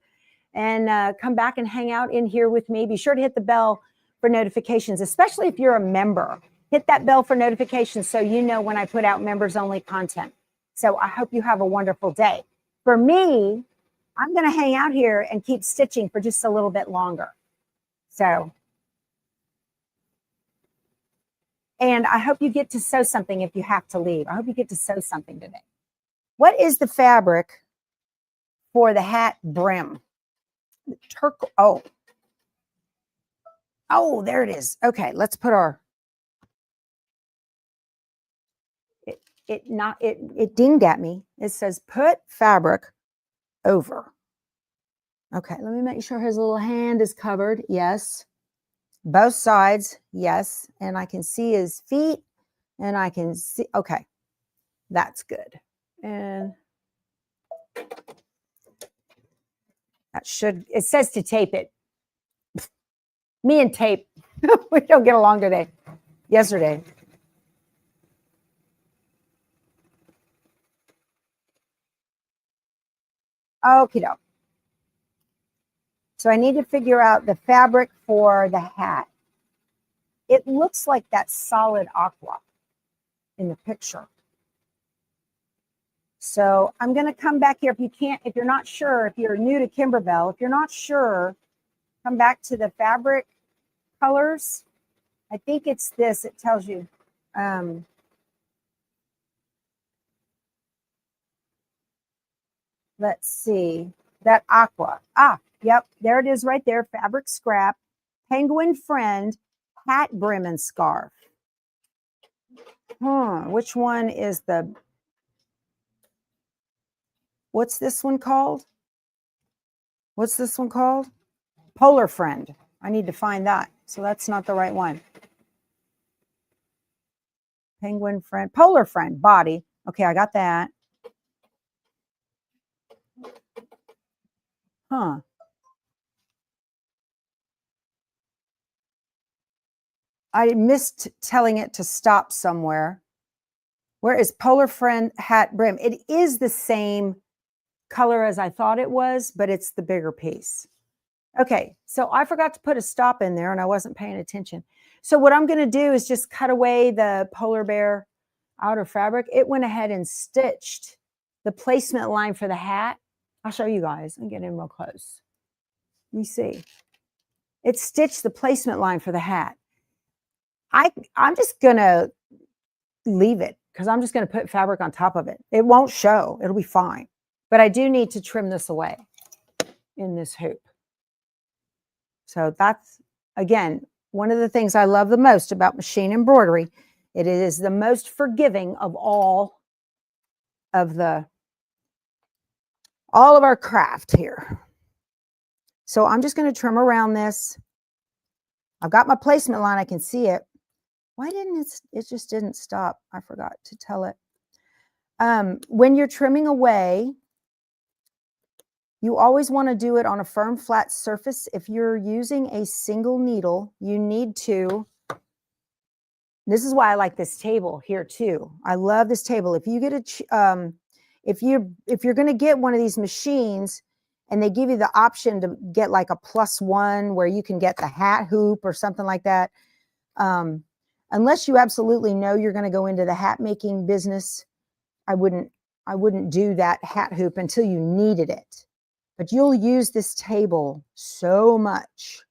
S2: and come back and hang out in here with me. Be sure to hit the bell for notifications, especially if you're a member. Hit that bell for notifications so you know when I put out members only content. So I hope you have a wonderful day. For me, I'm going to hang out here and keep stitching for just a little bit longer. So, and I hope you get to sew something if you have to leave. I hope you get to sew something today. What is the fabric for the hat brim? Oh, there it is. Okay, let's put our, it dinged at me. It says put fabric over. Okay, let me make sure his little hand is covered. Yes. Both sides. Yes. And I can see his feet and I can see, okay, that's good. And that should, it says to tape it. Me and tape, we don't get along today. Yesterday. Okie doke. So I need to figure out the fabric for the hat. It looks like that solid aqua in the picture. So I'm going to come back here. If you're not sure, if you're new to Kimberbell, if you're not sure, come back to the fabric colors. I think it's this. It tells you. Let's see. That aqua. Yep. There it is right there. Fabric scrap. Penguin friend. Hat brim and scarf. Which one is the... What's this one called? What's this one called? Polar friend. I need to find that. So that's not the right one. Penguin friend. Polar friend. Body. Okay, I got that. I missed telling it to stop somewhere. Where is Polar Friend hat brim? It is the same color as I thought it was, but it's the bigger piece. Okay, so I forgot to put a stop in there and I wasn't paying attention. So what I'm going to do is just cut away the polar bear outer fabric. It went ahead and stitched the placement line for the hat. I'll show you guys. I'm getting in real close. Let me see. It stitched the placement line for the hat. I'm just going to leave it because I'm just going to put fabric on top of it. It won't show. It'll be fine. But I do need to trim this away in this hoop. So that's, again, one of the things I love the most about machine embroidery. It is the most forgiving of all of our craft here. So I'm just going to trim around this. I've got my placement line. I can see it. Why didn't it just didn't stop? I forgot to tell it. When you're trimming away, you always want to do it on a firm, flat surface. If you're using a single needle, you need to, this is why I like this table here too. I love this table. If you get if you're going to get one of these machines and they give you the option to get like a +1 where you can get the hat hoop or something like that, unless you absolutely know you're going to go into the hat making business, I wouldn't do that hat hoop until you needed it. But you'll use this table so much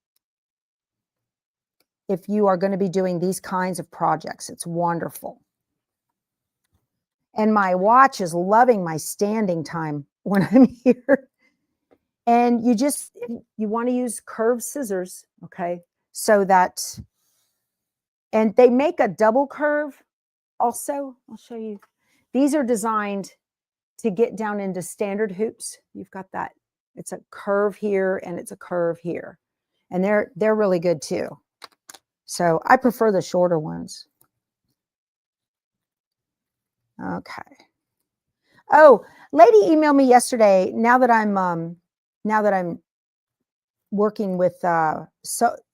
S2: if you are going to be doing these kinds of projects. It's wonderful. And my watch is loving my standing time when I'm here. And you want to use curved scissors, okay? So that, and they make a double curve also. I'll show you. These are designed to get down into standard hoops. You've got that. It's a curve here and it's a curve here. And they're really good too. So I prefer the shorter ones. Okay. Oh, lady emailed me yesterday. Now that I'm working with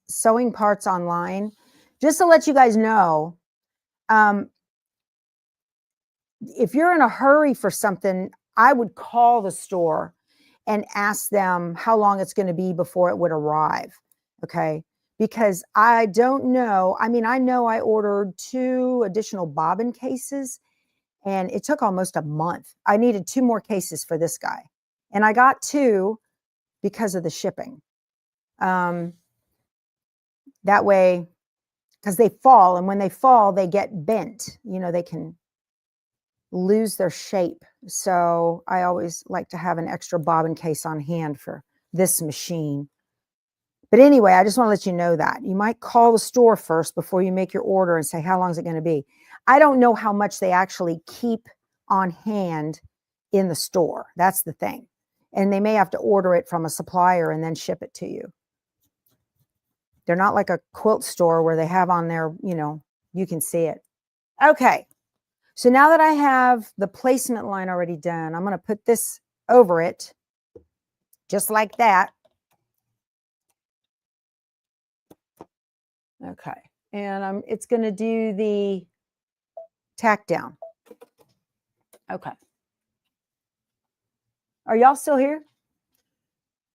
S2: sewing parts online, just to let you guys know, if you're in a hurry for something, I would call the store and ask them how long it's going to be before it would arrive. Okay. Because I don't know. I mean, I know I ordered 2 additional bobbin cases and it took almost a month. I needed 2 more cases for this guy. And I got 2 because of the shipping. That way, because they fall, and when they fall, they get bent. You know, they can lose their shape. So I always like to have an extra bobbin case on hand for this machine. But anyway, I just want to let you know that you might call the store first before you make your order and say, how long is it going to be? I don't know how much they actually keep on hand in the store. That's the thing. And they may have to order it from a supplier and then ship it to you. They're not like a quilt store where they have on there, you know, you can see it. Okay. So now that I have the placement line already done, I'm going to put this over it just like that. Okay. And it's going to do the tack down. Okay. Are y'all still here?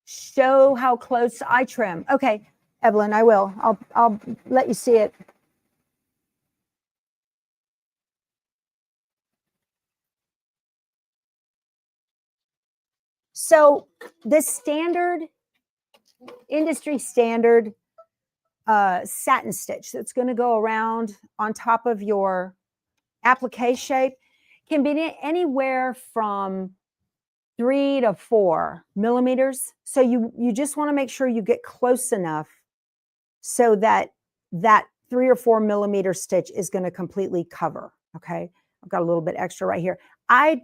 S2: Show how close I trim. Okay, Evelyn, I will. I'll let you see it. So the standard, industry standard satin stitch that's going to go around on top of your applique shape can be anywhere from 3 to 4 millimeters. So you just want to make sure you get close enough so that 3 or 4 millimeter stitch is going to completely cover. Okay, I've got a little bit extra right here. I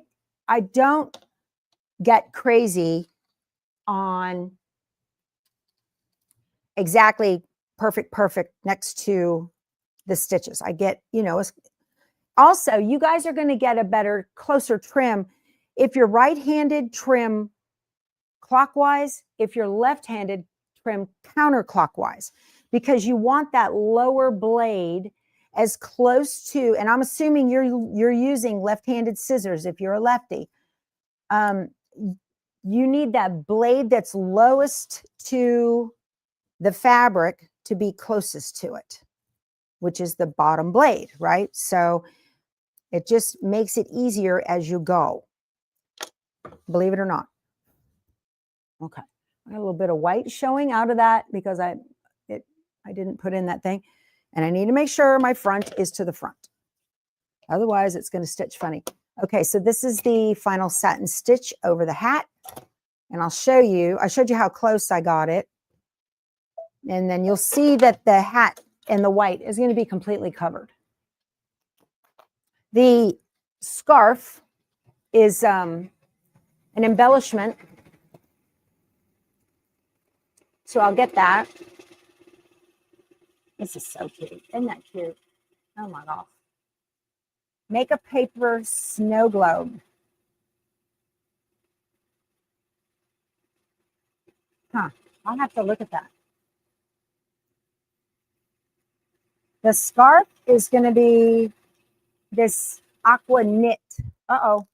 S2: don't get crazy on exactly perfect next to the stitches. I get, you know, also you guys are going to get a better, closer trim. If you're right-handed, trim clockwise. If you're left-handed, trim counterclockwise, because you want that lower blade as close to, and I'm assuming you're using left-handed scissors if you're a lefty. You need that blade that's lowest to the fabric to be closest to it, which is the bottom blade, right? So it just makes it easier as you go, believe it or not. Okay, I got a little bit of white showing out of that because I didn't put in that thing, and I need to make sure my front is to the front. Otherwise, it's going to stitch funny. Okay, so this is the final satin stitch over the hat, and I'll show you. I showed you how close I got it, and then you'll see that the hat and the white is going to be completely covered. The scarf is an embellishment, so I'll get that. This is so cute. Isn't that cute? Oh my gosh. Makeup paper snow globe. Huh. I'll have to look at that. The scarf is going to be this aqua knit. Uh-oh.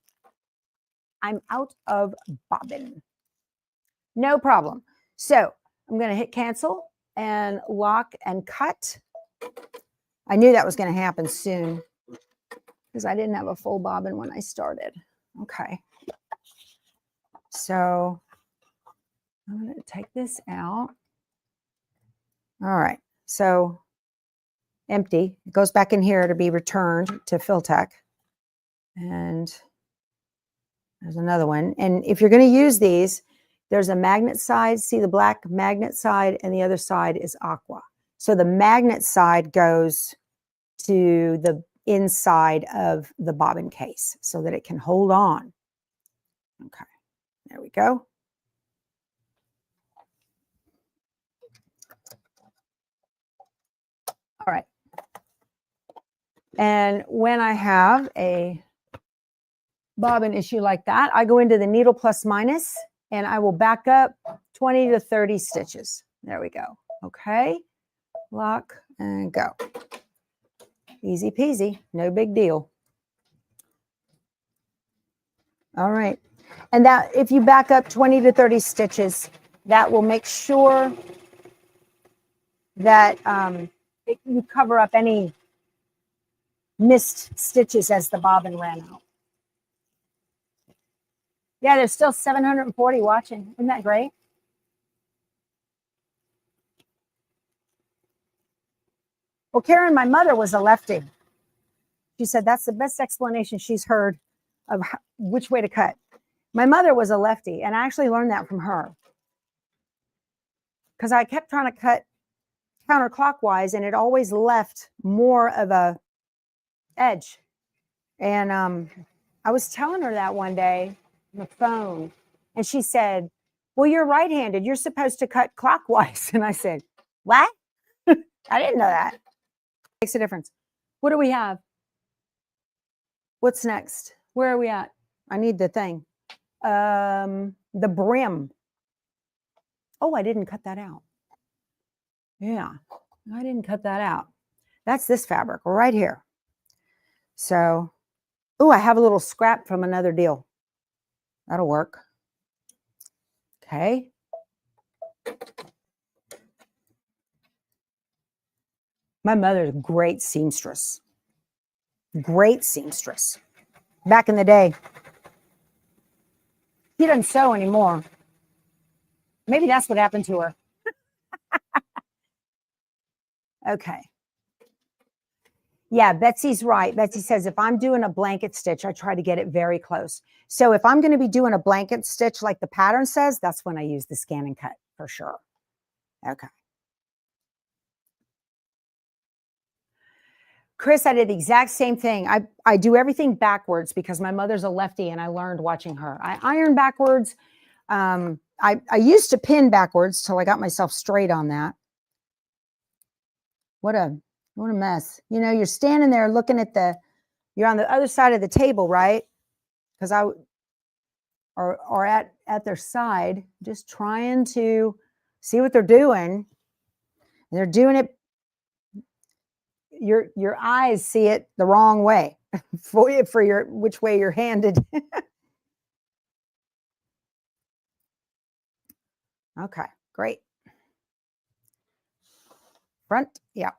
S2: I'm out of bobbin. No problem. So I'm going to hit cancel and lock and cut. I knew that was going to happen soon because I didn't have a full bobbin when I started. Okay. So I'm going to take this out. All right. So empty. It goes back in here to be returned to Filtech. And there's another one. And if you're going to use these, there's a magnet side. See the black magnet side, and the other side is aqua. So the magnet side goes to the inside of the bobbin case so that it can hold on. Okay, there we go. All right. And when I have a
S1: bobbin issue like that, I go into the needle plus minus and I will back up 20 to 30 stitches. There we go. Okay. Lock and go. Easy peasy. No big deal. All right. And that, if you back up 20 to 30 stitches, that will make sure that you cover up any missed stitches as the bobbin ran out. Yeah, there's still 740 watching. Isn't that great? Well, Karen, my mother was a lefty. She said that's the best explanation she's heard of which way to cut. My mother was a lefty, and I actually learned that from her. Because I kept trying to cut counterclockwise, and it always left more of a edge. And I was telling her that one day on the phone, and she said, well, you're right-handed. You're supposed to cut clockwise. And I said, what? I didn't know that. Makes a difference. What do we have? What's next? Where are we at? I need the thing. The brim. Oh, I didn't cut that out. Yeah, I didn't cut that out. That's this fabric right here. So, oh, I have a little scrap from another deal. That'll work. Okay. My mother's a great seamstress. Great seamstress. Back in the day. She doesn't sew anymore. Maybe that's what happened to her. Okay. Yeah, Betsy's right. Betsy says if I'm doing a blanket stitch, I try to get it very close. So if I'm going to be doing a blanket stitch like the pattern says, that's when I use the scan and cut for sure. Okay. Chris, I did the exact same thing. I do everything backwards because my mother's a lefty and I learned watching her. I iron backwards. I used to pin backwards till I got myself straight on that. What a mess. You know, you're standing there looking at you're on the other side of the table, right? Because or at their side, just trying to see what they're doing. And they're doing it. Your eyes see it the wrong way for which way you're handed. Okay, great. Front, yeah.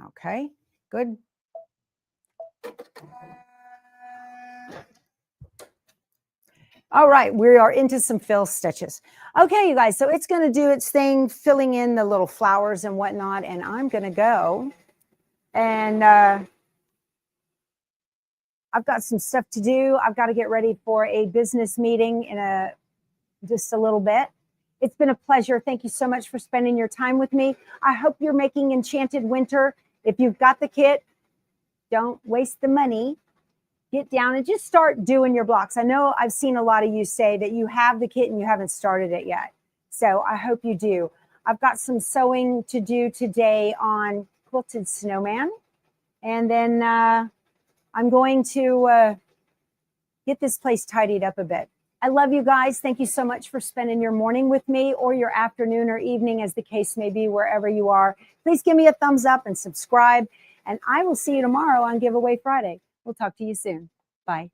S1: Okay, good. All right, we are into some fill stitches. Okay, you guys, so it's going to do its thing, filling in the little flowers and whatnot, and I'm going to go and I've got some stuff to do. I've got to get ready for a business meeting in just a little bit. It's been a pleasure. Thank you so much for spending your time with me. I hope you're making Enchanted Winter. If you've got the kit, don't waste the money. Get down and just start doing your blocks. I know I've seen a lot of you say that you have the kit and you haven't started it yet. So I hope you do. I've got some sewing to do today on Quilted Snowman. And then I'm going to get this place tidied up a bit. I love you guys. Thank you so much for spending your morning with me, or your afternoon or evening, as the case may be, wherever you are. Please give me a thumbs up and subscribe. And I will see you tomorrow on Giveaway Friday. We'll talk to you soon. Bye.